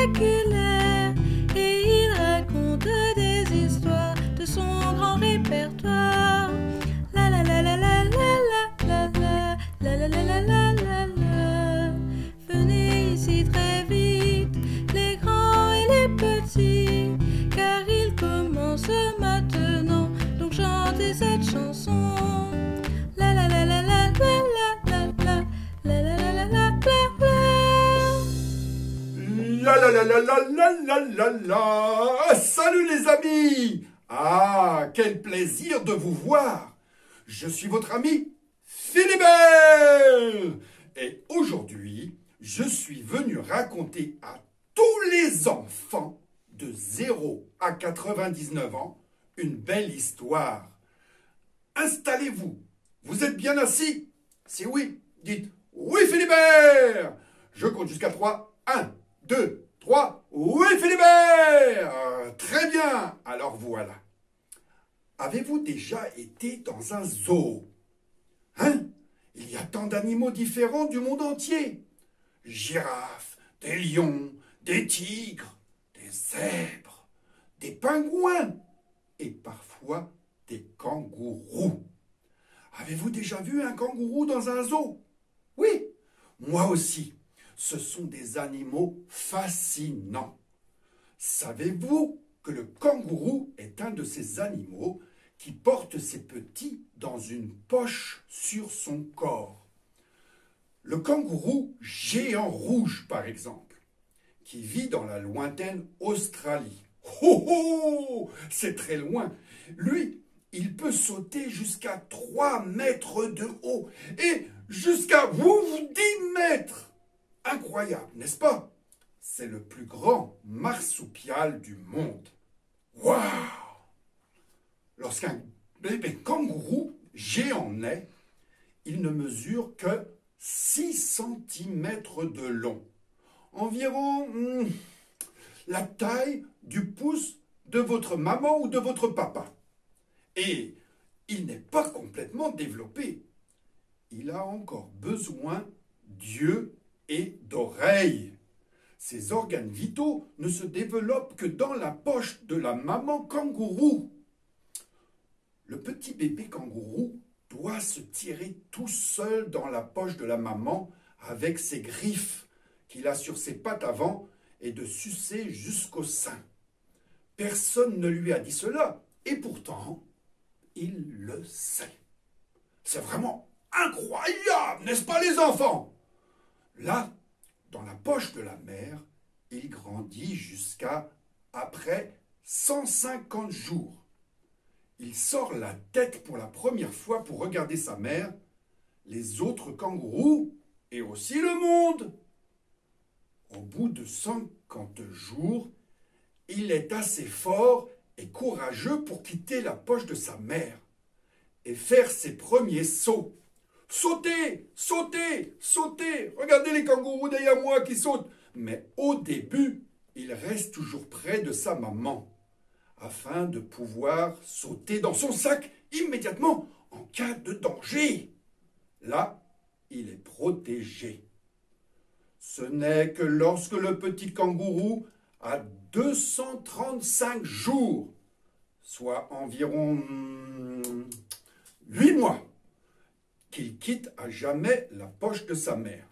spectaculaire et il raconte des histoires de son grand répertoire. La la la la la la la la la la la la la la la. Venez ici très vite, les grands et les petits, car il commence maintenant, donc chantez cette chanson. La la la la la la la la la la la la la la. La la la la la la la la la. Salut les amis! Ah, quel plaisir de vous voir! Je suis votre ami Philibert! Et aujourd'hui, je suis venu raconter à tous les enfants de 0 à 99 ans une belle histoire. Installez-vous. Vous êtes bien assis? Si oui, dites « Oui, Philibert !» Je compte jusqu'à 3. 1, 2, 3. Oui, Philibert! Très bien. Alors voilà. Avez-vous déjà été dans un zoo? Hein? Il y a tant d'animaux différents du monde entier. Girafes, des lions, des tigres, des zèbres, des pingouins et parfois des kangourous. Avez-vous déjà vu un kangourou dans un zoo? Oui, moi aussi. Ce sont des animaux fascinants. Savez-vous que le kangourou est un de ces animaux qui porte ses petits dans une poche sur son corps? Le kangourou géant rouge, par exemple, qui vit dans la lointaine Australie. Oh oh! C'est très loin. Lui, il peut sauter jusqu'à 3 mètres de haut et jusqu'à 10 mètres. Incroyable, n'est-ce pas? C'est le plus grand marsupial du monde. Waouh! Lorsqu'un bébé kangourou géant naît, il ne mesure que 6 cm de long. Environ la taille du pouce de votre maman ou de votre papa. Et il n'est pas complètement développé. Il a encore besoin d'yeux et d'oreilles. Ses organes vitaux ne se développent que dans la poche de la maman kangourou. Le petit bébé kangourou doit se tirer tout seul dans la poche de la maman avec ses griffes qu'il a sur ses pattes avant et de sucer jusqu'au sein. Personne ne lui a dit cela et pourtant, il le sait. C'est vraiment incroyable, n'est-ce pas les enfants? Là, dans la poche de la mère, il grandit jusqu'à après 150 jours. Il sort la tête pour la première fois pour regarder sa mère, les autres kangourous et aussi le monde. Au bout de 50 jours, il est assez fort et courageux pour quitter la poche de sa mère et faire ses premiers sauts. Sautez, sautez, sautez. Regardez les kangourous derrière moi qui sautent. Mais au début, il reste toujours près de sa maman afin de pouvoir sauter dans son sac immédiatement en cas de danger. Là, il est protégé. Ce n'est que lorsque le petit kangourou a 235 jours, soit environ 8 mois, qu'il quitte à jamais la poche de sa mère.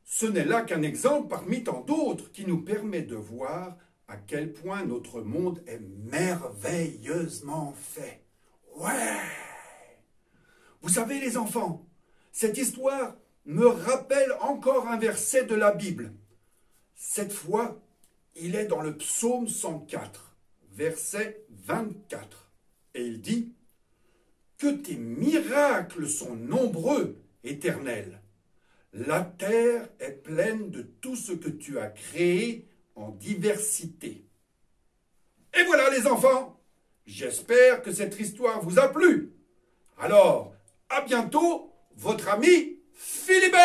Ce n'est là qu'un exemple parmi tant d'autres qui nous permet de voir à quel point notre monde est merveilleusement fait. Ouais! Vous savez les enfants, cette histoire me rappelle encore un verset de la Bible. Cette fois, il est dans le psaume 104, verset 24. Et il dit « Que tes miracles sont nombreux, Éternel. La terre est pleine de tout ce que tu as créé en diversité. » Et voilà les enfants, j'espère que cette histoire vous a plu. Alors, à bientôt, votre ami Philibert!